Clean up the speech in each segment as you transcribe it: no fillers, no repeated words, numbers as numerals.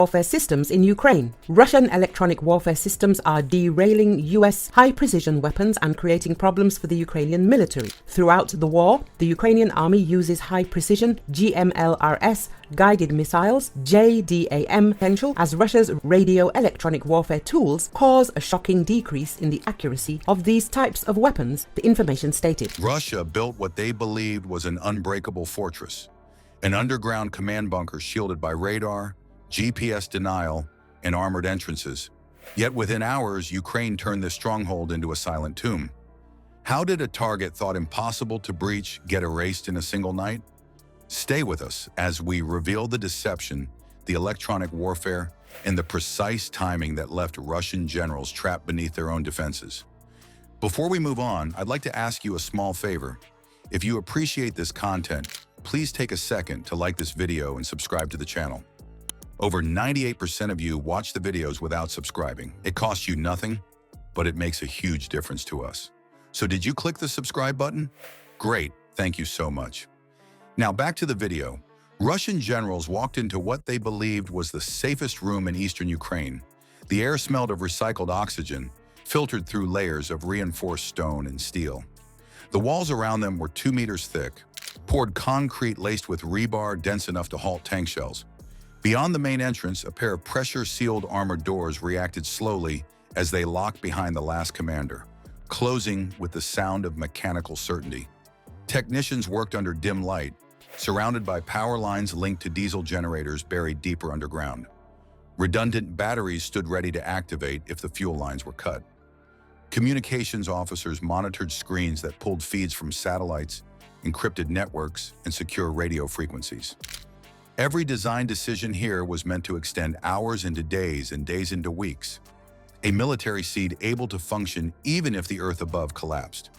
warfare systems in Ukraine. Russian electronic warfare systems are derailing US high-precision weapons and creating problems for the Ukrainian military. Throughout the war, the Ukrainian army uses high-precision GMLRS guided missiles, JDAM potential, as Russia's radio electronic warfare tools cause a shocking decrease in the accuracy of these types of weapons, the information stated. Russia built what they believed was an unbreakable fortress, an underground command bunker shielded by radar, GPS denial, and armored entrances. Yet within hours, Ukraine turned this stronghold into a silent tomb. How did a target thought impossible to breach get erased in a single night? Stay with us as we reveal the deception, the electronic warfare, and the precise timing that left Russian generals trapped beneath their own defenses. Before we move on, I'd like to ask you a small favor. If you appreciate this content, please take a second to like this video and subscribe to the channel. Over 98% of you watch the videos without subscribing. It costs you nothing, but it makes a huge difference to us. So did you click the subscribe button? Great, thank you so much. Now back to the video. Russian generals walked into what they believed was the safest room in eastern Ukraine. The air smelled of recycled oxygen, filtered through layers of reinforced stone and steel. The walls around them were 2 meters thick, poured concrete laced with rebar dense enough to halt tank shells. Beyond the main entrance, a pair of pressure-sealed armored doors reacted slowly as they locked behind the last commander, closing with the sound of mechanical certainty. Technicians worked under dim light, surrounded by power lines linked to diesel generators buried deeper underground. Redundant batteries stood ready to activate if the fuel lines were cut. Communications officers monitored screens that pulled feeds from satellites, encrypted networks, and secure radio frequencies. Every design decision here was meant to extend hours into days and days into weeks. A military seed able to function even if the earth above collapsed.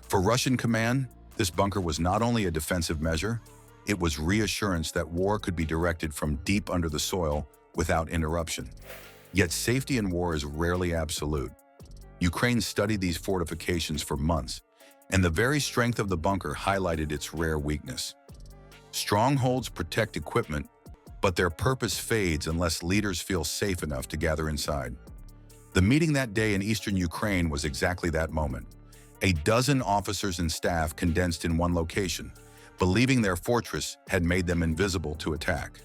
For Russian command, this bunker was not only a defensive measure, it was reassurance that war could be directed from deep under the soil without interruption. Yet safety in war is rarely absolute. Ukraine studied these fortifications for months, and the very strength of the bunker highlighted its rare weakness. Strongholds protect equipment, but their purpose fades unless leaders feel safe enough to gather inside. The meeting that day in eastern Ukraine was exactly that moment. A dozen officers and staff condensed in one location, believing their fortress had made them invisible to attack.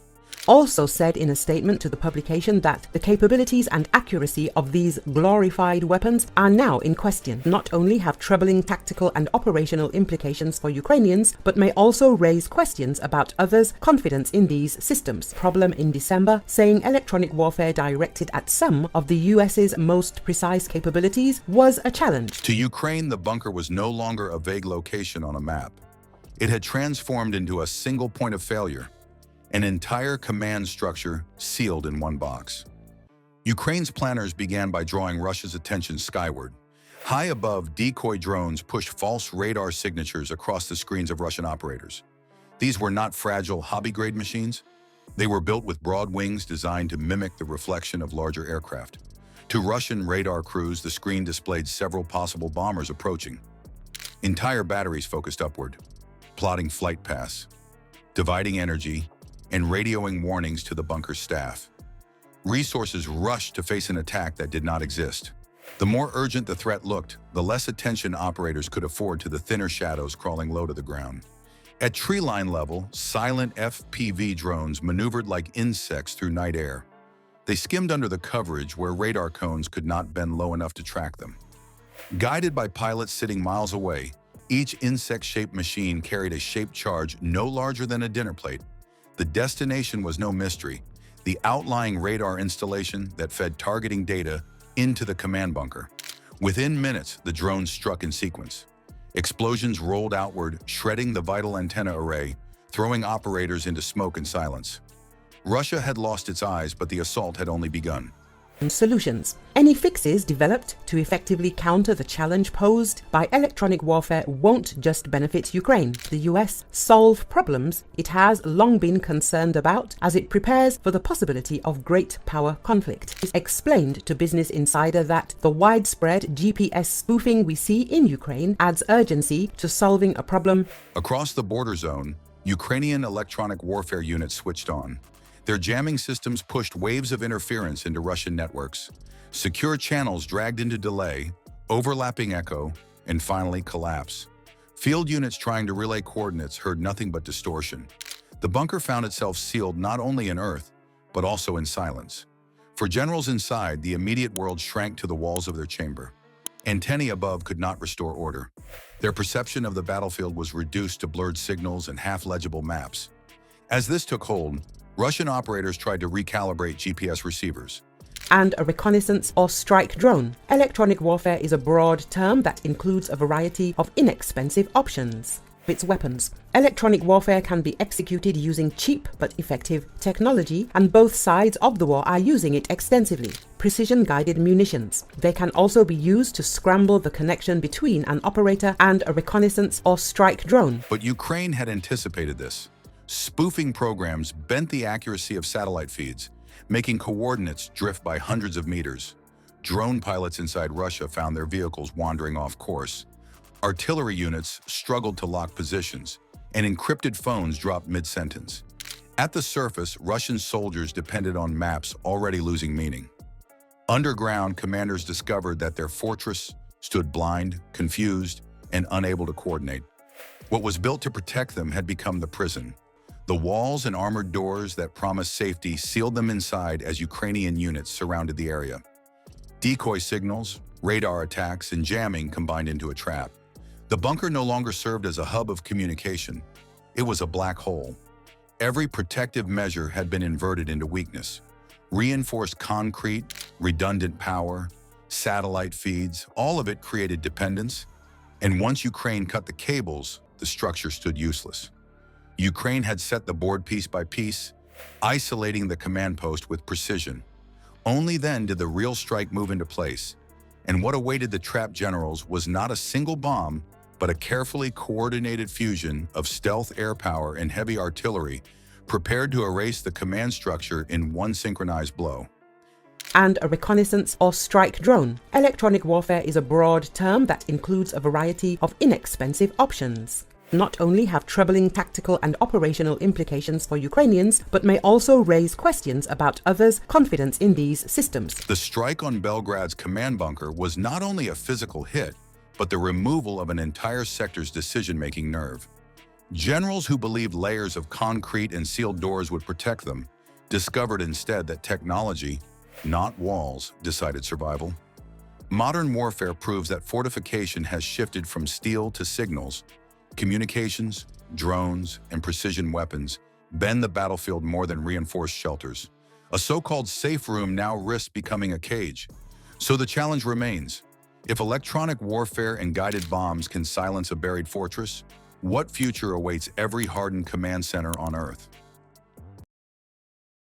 Also said in a statement to the publication that the capabilities and accuracy of these glorified weapons are now in question, not only have troubling tactical and operational implications for Ukrainians, but may also raise questions about others' confidence in these systems. Problem in December, saying electronic warfare directed at some of the US's most precise capabilities was a challenge. To Ukraine, the bunker was no longer a vague location on a map. It had transformed into a single point of failure, an entire command structure sealed in one box. Ukraine's planners began by drawing Russia's attention skyward. High above, decoy drones pushed false radar signatures across the screens of Russian operators. These were not fragile hobby-grade machines. They were built with broad wings designed to mimic the reflection of larger aircraft. To Russian radar crews, the screen displayed several possible bombers approaching. Entire batteries focused upward, plotting flight paths, dividing energy, and radioing warnings to the bunker's staff. Resources rushed to face an attack that did not exist. The more urgent the threat looked, the less attention operators could afford to the thinner shadows crawling low to the ground. At tree line level, silent FPV drones maneuvered like insects through night air. They skimmed under the coverage where radar cones could not bend low enough to track them. Guided by pilots sitting miles away, each insect-shaped machine carried a shaped charge no larger than a dinner plate. The destination was no mystery, the outlying radar installation that fed targeting data into the command bunker. Within minutes, the drones struck in sequence. Explosions rolled outward, shredding the vital antenna array, throwing operators into smoke and silence. Russia had lost its eyes, but the assault had only begun. Solutions. Any fixes developed to effectively counter the challenge posed by electronic warfare won't just benefit Ukraine. The US solve problems it has long been concerned about as it prepares for the possibility of great power conflict. It explained to Business Insider that the widespread GPS spoofing we see in Ukraine adds urgency to solving a problem. Across the border zone, Ukrainian electronic warfare units switched on. Their jamming systems pushed waves of interference into Russian networks. Secure channels dragged into delay, overlapping echo, and finally collapse. Field units trying to relay coordinates heard nothing but distortion. The bunker found itself sealed not only in earth, but also in silence. For generals inside, the immediate world shrank to the walls of their chamber. Antennae above could not restore order. Their perception of the battlefield was reduced to blurred signals and half-legible maps. As this took hold, Russian operators tried to recalibrate GPS receivers. And a reconnaissance or strike drone. Electronic warfare is a broad term that includes a variety of inexpensive options. Its weapons. Electronic warfare can be executed using cheap but effective technology, and both sides of the war are using it extensively. Precision-guided munitions. They can also be used to scramble the connection between an operator and a reconnaissance or strike drone. But Ukraine had anticipated this. Spoofing programs bent the accuracy of satellite feeds, making coordinates drift by hundreds of meters. Drone pilots inside Russia found their vehicles wandering off course. Artillery units struggled to lock positions, and encrypted phones dropped mid-sentence. At the surface, Russian soldiers depended on maps already losing meaning. Underground, commanders discovered that their fortress stood blind, confused, and unable to coordinate. What was built to protect them had become the prison. The walls and armored doors that promised safety sealed them inside as Ukrainian units surrounded the area. Decoy signals, radar attacks, and jamming combined into a trap. The bunker no longer served as a hub of communication. It was a black hole. Every protective measure had been inverted into weakness. Reinforced concrete, redundant power, satellite feeds, all of it created dependence. And once Ukraine cut the cables, the structure stood useless. Ukraine had set the board piece by piece, isolating the command post with precision. Only then did the real strike move into place. And what awaited the trapped generals was not a single bomb, but a carefully coordinated fusion of stealth air power and heavy artillery, prepared to erase the command structure in one synchronized blow. And a reconnaissance or strike drone. Electronic warfare is a broad term that includes a variety of inexpensive options. Not only have troubling tactical and operational implications for Ukrainians, but may also raise questions about others' confidence in these systems. The strike on Belgrad's command bunker was not only a physical hit, but the removal of an entire sector's decision-making nerve. Generals who believed layers of concrete and sealed doors would protect them discovered instead that technology, not walls, decided survival. Modern warfare proves that fortification has shifted from steel to signals. Communications, drones, and precision weapons bend the battlefield more than reinforced shelters. A so-called safe room now risks becoming a cage. So the challenge remains. If electronic warfare and guided bombs can silence a buried fortress, what future awaits every hardened command center on Earth?